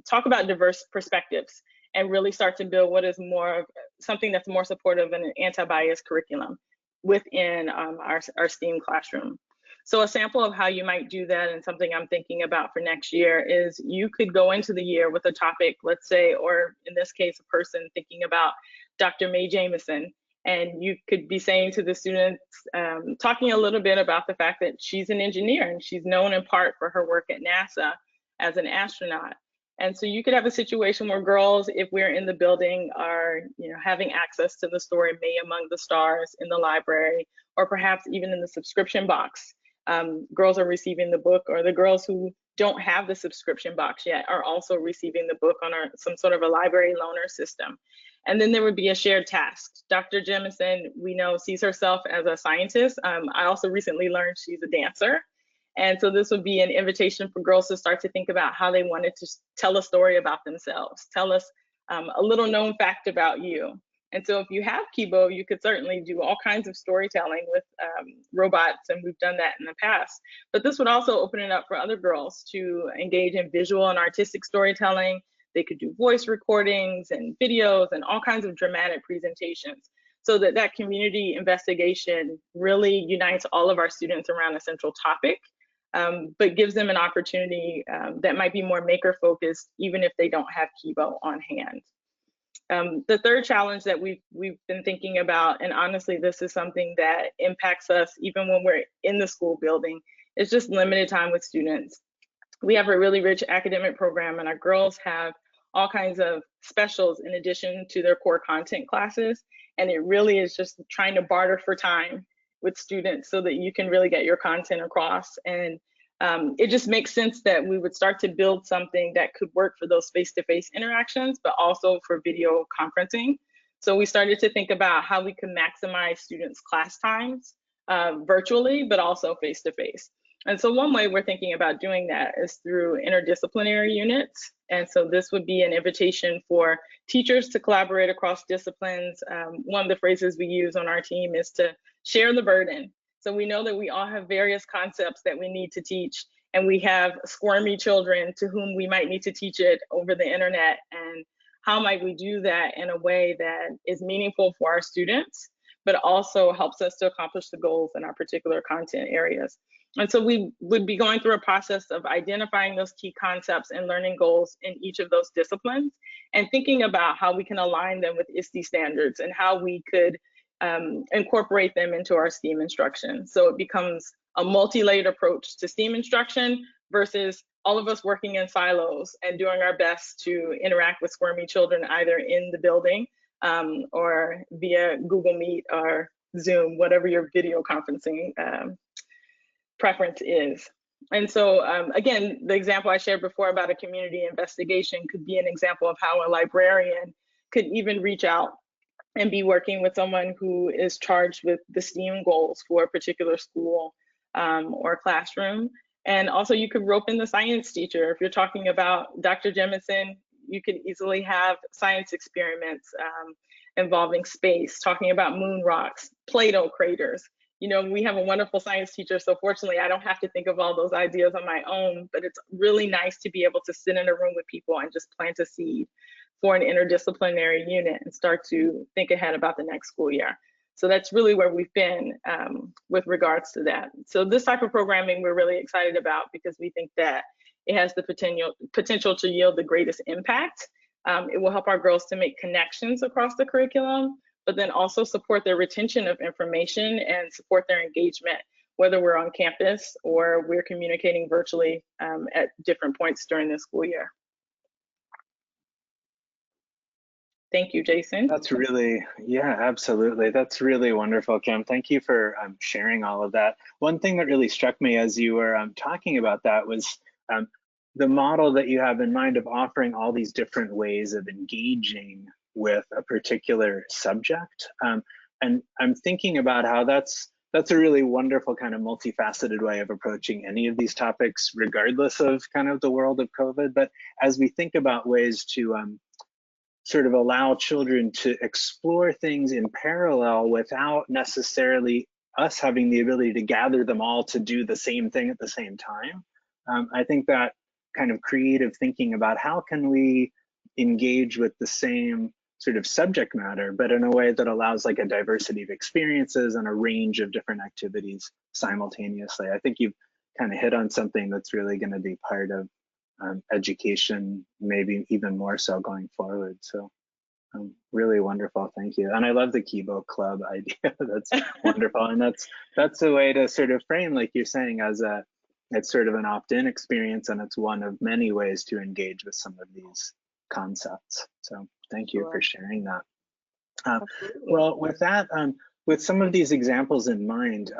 talk about diverse perspectives and really start to build what is more of something that's more supportive and an anti-bias curriculum within our STEAM classroom. So a sample of how you might do that, and something I'm thinking about for next year, is you could go into the year with a topic, let's say, or in this case, a person thinking about Dr. Mae Jameson, and you could be saying to the students, talking a little bit about the fact that she's an engineer and she's known in part for her work at NASA as an astronaut. And so you could have a situation where girls, if we're in the building, are having access to the story Mae Among the Stars in the library, or perhaps even in the subscription box. Girls are receiving the book, or the girls who don't have the subscription box yet are also receiving the book on some sort of a library loaner system. And then there would be a shared task. Dr. Jemison, we know, sees herself as a scientist. I also recently learned she's a dancer. And so this would be an invitation for girls to start to think about how they wanted to tell a story about themselves. Tell us a little known fact about you. And so if you have KIBO, you could certainly do all kinds of storytelling with robots, and we've done that in the past. But this would also open it up for other girls to engage in visual and artistic storytelling. They could do voice recordings and videos and all kinds of dramatic presentations, so that community investigation really unites all of our students around a central topic, but gives them an opportunity that might be more maker focused, even if they don't have KIBO on hand. The third challenge that we've been thinking about, and honestly, this is something that impacts us even when we're in the school building, is just limited time with students. We have a really rich academic program, and our girls have all kinds of specials in addition to their core content classes. And it really is just trying to barter for time with students so that you can really get your content across. And it just makes sense that we would start to build something that could work for those face-to-face interactions, but also for video conferencing. So we started to think about how we can maximize students' class times virtually, but also face-to-face. And so one way we're thinking about doing that is through interdisciplinary units. And so this would be an invitation for teachers to collaborate across disciplines. One of the phrases we use on our team is to share the burden. So we know that we all have various concepts that we need to teach, and we have squirmy children to whom we might need to teach it over the internet. And how might we do that in a way that is meaningful for our students, but also helps us to accomplish the goals in our particular content areas? And so we would be going through a process of identifying those key concepts and learning goals in each of those disciplines, and thinking about how we can align them with ISTE standards and how we could incorporate them into our STEAM instruction. So it becomes a multi-layered approach to STEAM instruction, versus all of us working in silos and doing our best to interact with squirmy children either in the building or via Google Meet or Zoom, whatever your video conferencing preference is. And so again, the example I shared before about a community investigation could be an example of how a librarian could even reach out and be working with someone who is charged with the STEAM goals for a particular school or classroom. And also you could rope in the science teacher. If you're talking about Dr. Jemison, you could easily have science experiments involving space, talking about moon rocks, Plato craters. You know, we have a wonderful science teacher, so fortunately I don't have to think of all those ideas on my own, but it's really nice to be able to sit in a room with people and just plant a seed for an interdisciplinary unit and start to think ahead about the next school year. So that's really where we've been with regards to that. So this type of programming we're really excited about because we think that it has the potential to yield the greatest impact. It will help our girls to make connections across the curriculum, but then also support their retention of information and support their engagement, whether we're on campus or we're communicating virtually at different points during the school year. Thank you, Jason. That's really, yeah, absolutely. That's really wonderful, Kim. Thank you for sharing all of that. One thing that really struck me as you were talking about that was the model that you have in mind of offering all these different ways of engaging with a particular subject. And I'm thinking about how that's a really wonderful kind of multifaceted way of approaching any of these topics, regardless of kind of the world of COVID. But as we think about ways to sort of allow children to explore things in parallel without necessarily us having the ability to gather them all to do the same thing at the same time. I think that kind of creative thinking about how can we engage with the same sort of subject matter, but in a way that allows like a diversity of experiences and a range of different activities simultaneously. I think you've kind of hit on something that's really going to be part of education, maybe even more so going forward. So really wonderful, thank you. And I love the KIBO club idea. That's wonderful. And that's a way to sort of frame, like you're saying, as it's sort of an opt-in experience, and it's one of many ways to engage with some of these concepts. So thank you for sharing that. Well, with that, with some of these examples in mind,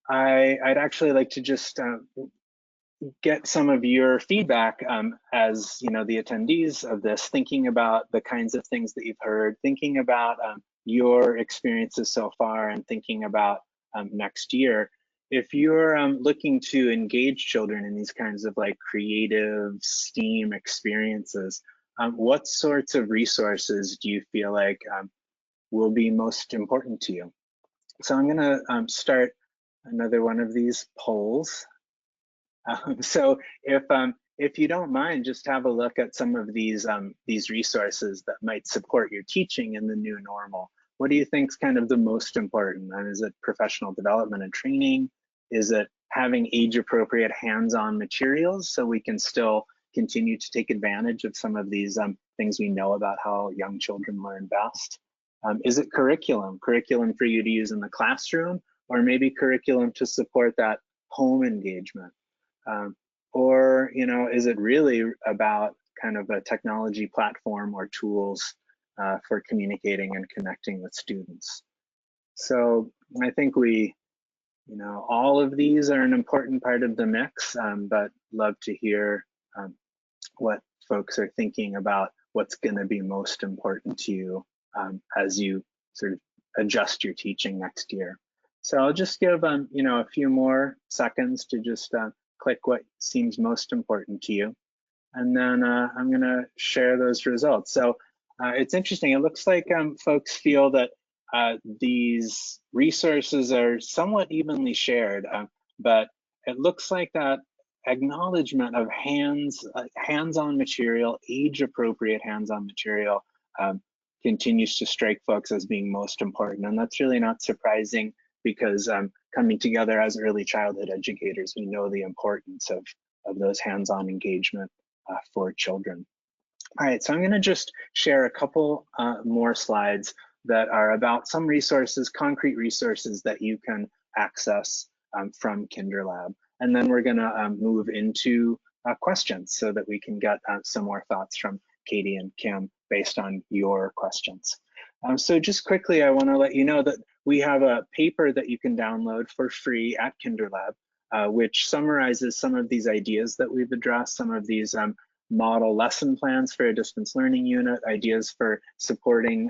I'd actually like to just get some of your feedback as you know, the attendees of this, thinking about the kinds of things that you've heard, thinking about your experiences so far, and thinking about next year. If you're looking to engage children in these kinds of like creative STEAM experiences, what sorts of resources do you feel like will be most important to you? So I'm gonna start another one of these polls. So if you don't mind, just have a look at some of these resources that might support your teaching in the new normal. What do you think is kind of the most important? And is it professional development and training? Is it having age-appropriate hands-on materials so we can still continue to take advantage of some of these things we know about how young children learn best? Is it curriculum for you to use in the classroom, or maybe curriculum to support that home engagement? Or, you know, is it really about kind of a technology platform or tools for communicating and connecting with students? So I think we, you know, all of these are an important part of the mix, but love to hear what folks are thinking about what's going to be most important to you as you sort of adjust your teaching next year. So I'll just give you know, a few more seconds to just click what seems most important to you, and then I'm going to share those results. So it's interesting. It looks like folks feel that these resources are somewhat evenly shared, but it looks like that acknowledgement of hands-on material, age-appropriate hands-on material continues to strike folks as being most important. And that's really not surprising, because coming together as early childhood educators, we know the importance of those hands-on engagement for children. All right, so I'm going to just share a couple more slides that are about some resources, concrete resources that you can access from KinderLab. and then we're gonna move into questions so that we can get some more thoughts from Katie and Kim based on your questions. So just quickly, I wanna let you know that we have a paper that you can download for free at KinderLab, which summarizes some of these ideas that we've addressed, some of these model lesson plans for a distance learning unit, ideas for supporting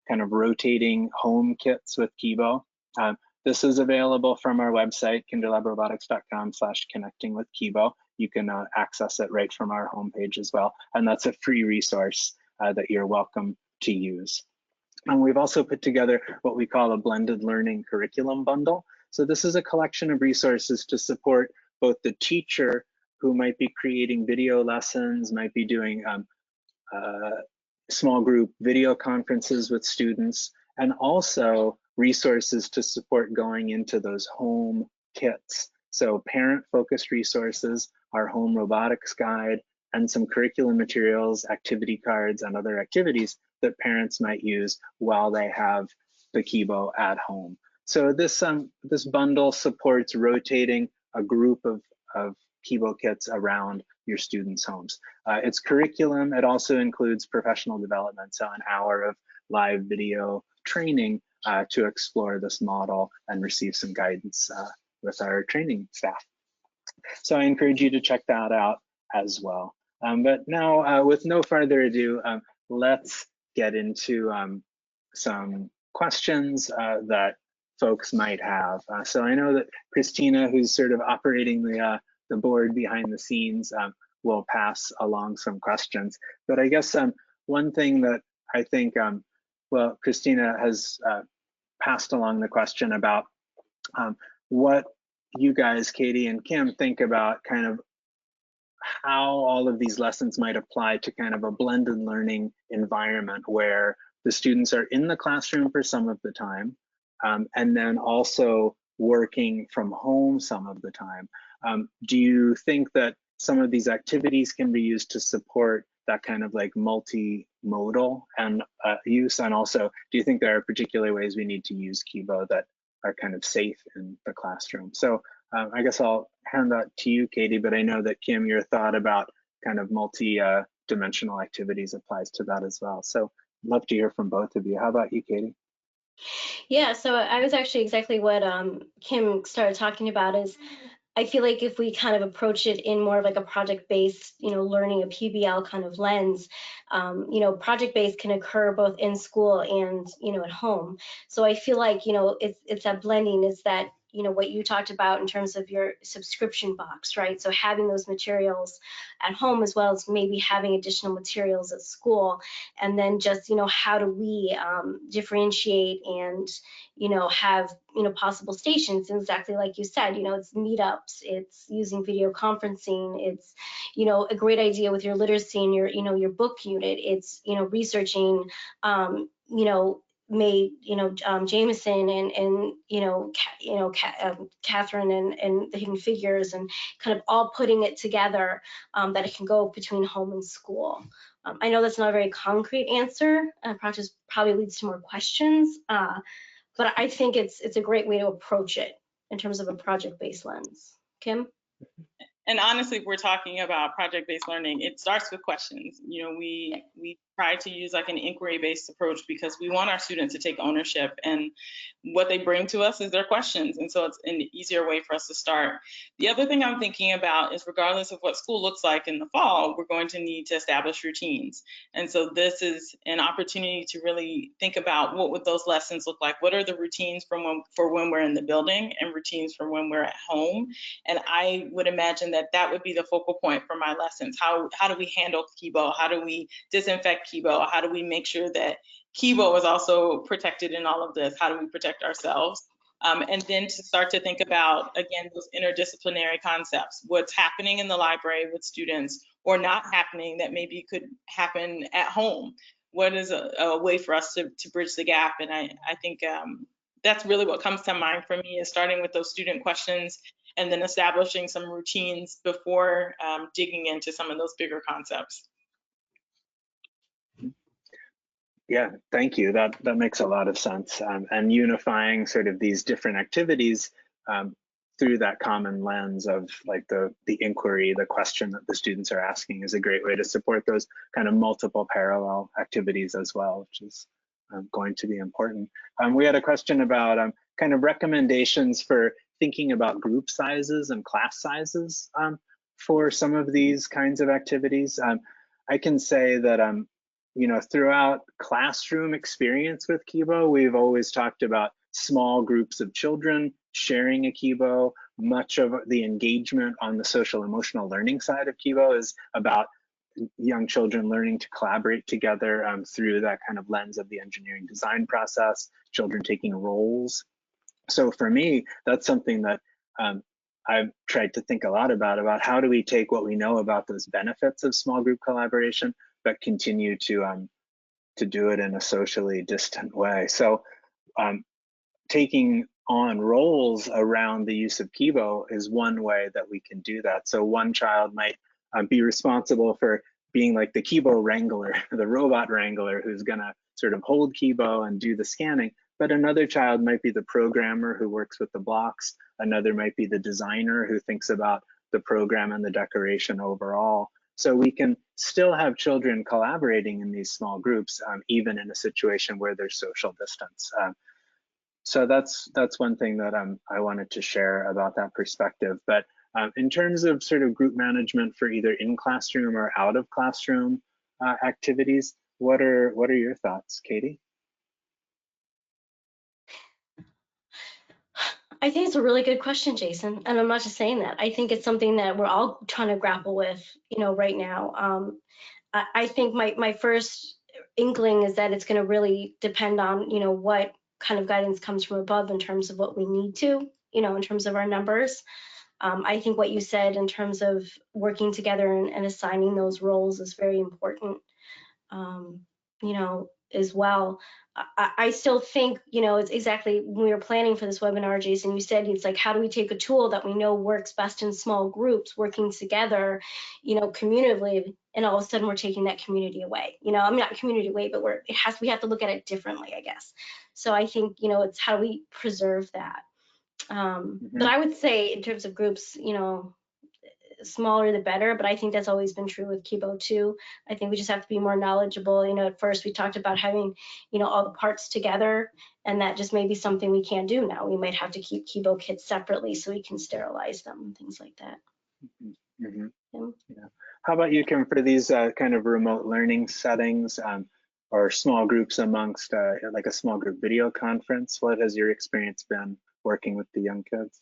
kind of rotating home kits with KIBO. This is available from our website, kinderlabrobotics.com/connecting-with-KIBO. You can access it right from our homepage as well. And that's a free resource that you're welcome to use. And we've also put together what we call a blended learning curriculum bundle. So this is a collection of resources to support both the teacher who might be creating video lessons, might be doing small group video conferences with students, and also resources to support going into those home kits. So parent-focused resources, our home robotics guide, and some curriculum materials, activity cards, and other activities that parents might use while they have the KIBO at home. So this bundle supports rotating a group of KIBO kits around your students' homes. It's curriculum. It also includes professional development, so an hour of live video training to explore this model and receive some guidance with our training staff. So I encourage you to check that out as well. But now, with no further ado, let's get into some questions that folks might have. So I know that Christina, who's sort of operating the board behind the scenes, will pass along some questions. But I guess one thing that I think, well, Christina has passed along the question about what you guys, Katie and Kim, think about kind of how all of these lessons might apply to kind of a blended learning environment where the students are in the classroom for some of the time, and then also working from home some of the time. Do you think that some of these activities can be used to support that kind of like multimodal and use? And also, do you think there are particular ways we need to use KIBO that are kind of safe in the classroom? So I guess I'll hand that to you, Katie, but I know that Kim, your thought about kind of multi-dimensional activities applies to that as well. So I'd love to hear from both of you. How about you, Katie? Yeah, so I was actually exactly what Kim started talking about is I feel like if we kind of approach it in more of like a project-based, learning, a PBL kind of lens, project-based can occur both in school and, at home. So I feel like, it's that blending, it's that, what you talked about in terms of your subscription box, right? So having those materials at home as well as maybe having additional materials at school, and then just, how do we differentiate and, have, possible stations, and exactly like you said, it's meetups, it's using video conferencing, it's, a great idea with your literacy and your, your book unit, it's, researching, Jameson and Catherine and the Hidden Figures, and kind of all putting it together that it can go between home and school. I know that's not a very concrete answer, probably leads to more questions, but I think it's a great way to approach it in terms of a project-based lens. Kim? And honestly, if we're talking about project-based learning, it starts with questions. We try to use like an inquiry-based approach because we want our students to take ownership, and what they bring to us is their questions. And so it's an easier way for us to start. The other thing I'm thinking about is, regardless of what school looks like in the fall, we're going to need to establish routines. And so this is an opportunity to really think about what would those lessons look like? What are the routines for when we're in the building, and routines for when we're at home? And I would imagine that would be the focal point for my lessons. How do we handle KIBO? How do we disinfect KIBO? How do we make sure that KIBO is also protected in all of this? How do we protect ourselves? And then to start to think about, again, those interdisciplinary concepts. What's happening in the library with students or not happening that maybe could happen at home? What is a way for us to bridge the gap? And I think that's really what comes to mind for me, is starting with those student questions and then establishing some routines before digging into some of those bigger concepts. Yeah, thank you. That makes a lot of sense. And unifying sort of these different activities through that common lens of like the inquiry, the question that the students are asking is a great way to support those kind of multiple parallel activities as well, which is going to be important. We had a question about kind of recommendations for thinking about group sizes and class sizes for some of these kinds of activities. I can say that you know, throughout classroom experience with KIBO, we've always talked about small groups of children sharing a KIBO. Much of the engagement on the social emotional learning side of KIBO is about young children learning to collaborate together through that kind of lens of the engineering design process, children taking roles. So for me, that's something that I've tried to think a lot about how do we take what we know about those benefits of small group collaboration, but continue to do it in a socially distant way. So taking on roles around the use of KIBO is one way that we can do that. So one child might be responsible for being like the KIBO wrangler, the robot wrangler who's gonna sort of hold KIBO and do the scanning, but another child might be the programmer who works with the blocks. Another might be the designer who thinks about the program and the decoration overall. So we can still have children collaborating in these small groups, even in a situation where there's social distance. So that's one thing that I wanted to share about that perspective. But in terms of sort of group management for either in classroom or out of classroom activities, what are your thoughts, Katie? I think it's a really good question, Jason, and I'm not just saying that. I think it's something that we're all trying to grapple with, you know, right now. I think my first inkling is that it's going to really depend on, you know, what kind of guidance comes from above in terms of what we need to, you know, in terms of our numbers. I think what you said in terms of working together and assigning those roles is very important, you know, as well. I still think, you know, it's exactly when we were planning for this webinar, Jason, you said it's like, how do we take a tool that we know works best in small groups, working together, you know, communally, and all of a sudden we're taking that community away. You know, I mean, not community away, but we have to look at it differently, I guess. So I think, you know, it's how do we preserve that. But I would say in terms of groups, you know, smaller the better, but I think that's always been true with KIBO too. I think we just have to be more knowledgeable. You know, at first we talked about having, you know, all the parts together, and that just may be something we can't do now. We might have to keep KIBO kits separately so we can sterilize them and things like that. Yeah. How about you, Kim, for these kind of remote learning settings or small groups amongst like a small group video conference? What has your experience been working with the young kids?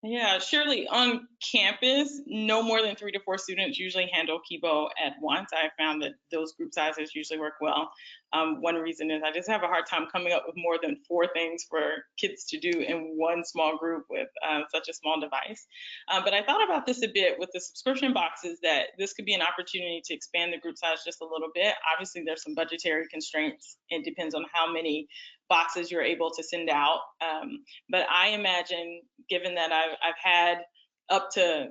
Yeah, surely on campus, no more than 3 to 4 students usually handle KIBO at once. I found that those group sizes usually work well. One reason is I just have a hard time coming up with more than 4 things for kids to do in one small group with such a small device. But I thought about this a bit with the subscription boxes, that this could be an opportunity to expand the group size just a little bit. Obviously, there's some budgetary constraints. It depends on how many boxes you're able to send out. But I imagine, given that I've had up to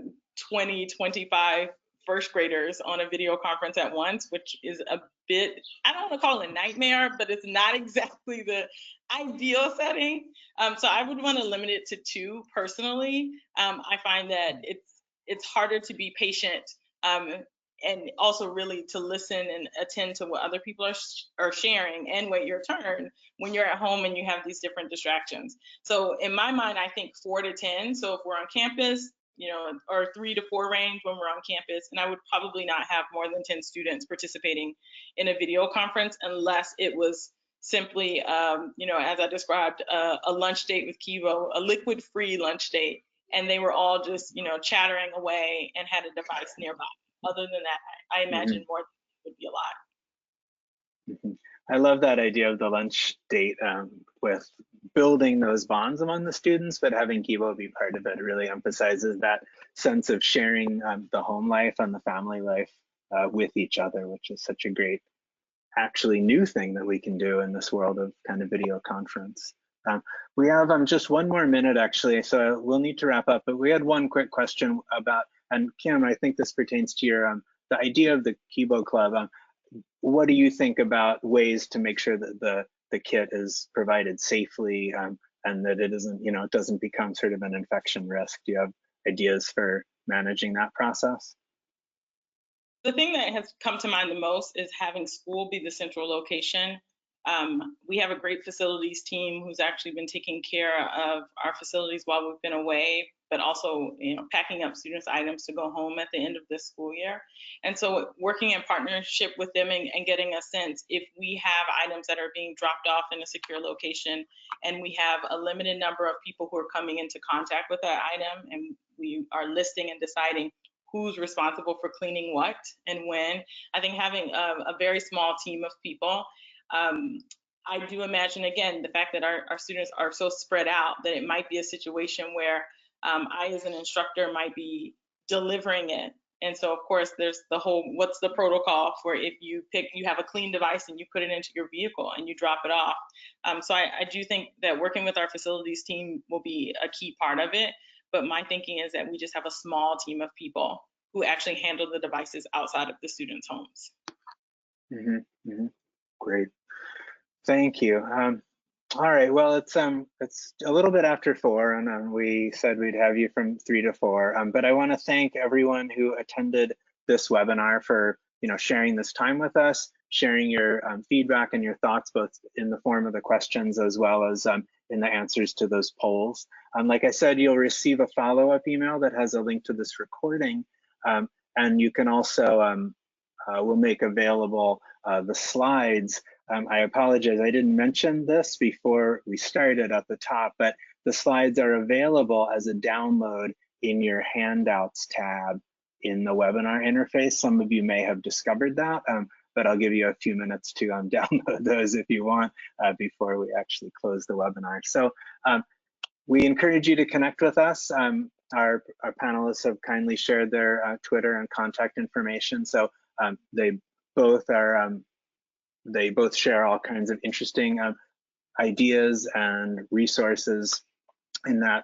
20, 25 first graders on a video conference at once, which is a bit, I don't want to call it a nightmare, but it's not exactly the ideal setting. So I would want to limit it to 2 personally. I find that it's harder to be patient and also really to listen and attend to what other people are sharing and wait your turn when you're at home and you have these different distractions. So in my mind, I think 4 to 10. So if we're on campus, you know, or 3 to 4 range when we're on campus, and I would probably not have more than 10 students participating in a video conference unless it was simply, you know, as I described, a lunch date with KIBO, a liquid-free lunch date, and they were all just, you know, chattering away and had a device nearby. Other than that, I imagine more would be a lot. I love that idea of the lunch date with building those bonds among the students, but having KIBO be part of it really emphasizes that sense of sharing the home life and the family life with each other, which is such a great, actually new thing that we can do in this world of kind of video conference. We have just 1 more minute actually, so we'll need to wrap up, but we had one quick question about, and Kim, I think this pertains to your, the idea of the KIBO Club. What do you think about ways to make sure that the kit is provided safely and that it isn't, it doesn't become sort of an infection risk. Do you have ideas for managing that process? The thing that has come to mind the most is having school be the central location. We have a great facilities team who's actually been taking care of our facilities while we've been away, but also, packing up students' items to go home at the end of this school year. And so working in partnership with them and getting a sense if we have items that are being dropped off in a secure location and we have a limited number of people who are coming into contact with that item, and we are listing and deciding who's responsible for cleaning what and when. I think having a very small team of people, I do imagine, again, the fact that our students are so spread out that it might be a situation where I, as an instructor, might be delivering it. And so, of course, there's the whole, what's the protocol for if you have a clean device and you put it into your vehicle and you drop it off. So I do think that working with our facilities team will be a key part of it. But my thinking is that we just have a small team of people who actually handle the devices outside of the students' homes. Great, thank you. All right, well, it's a little bit after 4, and we said we'd have you from 3 to 4. But I want to thank everyone who attended this webinar for sharing this time with us, sharing your feedback and your thoughts, both in the form of the questions as well as in the answers to those polls. Like I said, you'll receive a follow-up email that has a link to this recording, and you can also we'll make available the slides. I apologize, I didn't mention this before we started at the top, but the slides are available as a download in your handouts tab in the webinar interface. Some of you may have discovered that, but I'll give you a few minutes to download those if you want before we actually close the webinar. So we encourage you to connect with us. Our panelists have kindly shared their Twitter and contact information. So they both share all kinds of interesting ideas and resources in that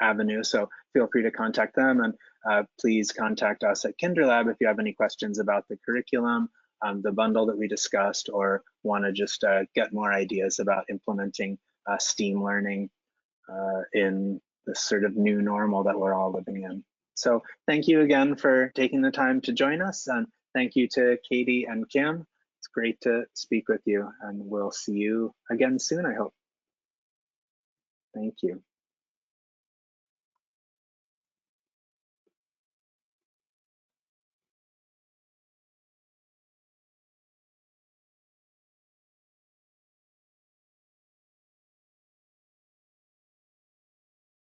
avenue. So feel free to contact them, and please contact us at KinderLab if you have any questions about the curriculum, the bundle that we discussed, or want to just get more ideas about implementing STEAM learning in this sort of new normal that we're all living in. So thank you again for taking the time to join us, and thank you to Katie and Kim. It's great to speak with you, and we'll see you again soon, I hope. Thank you.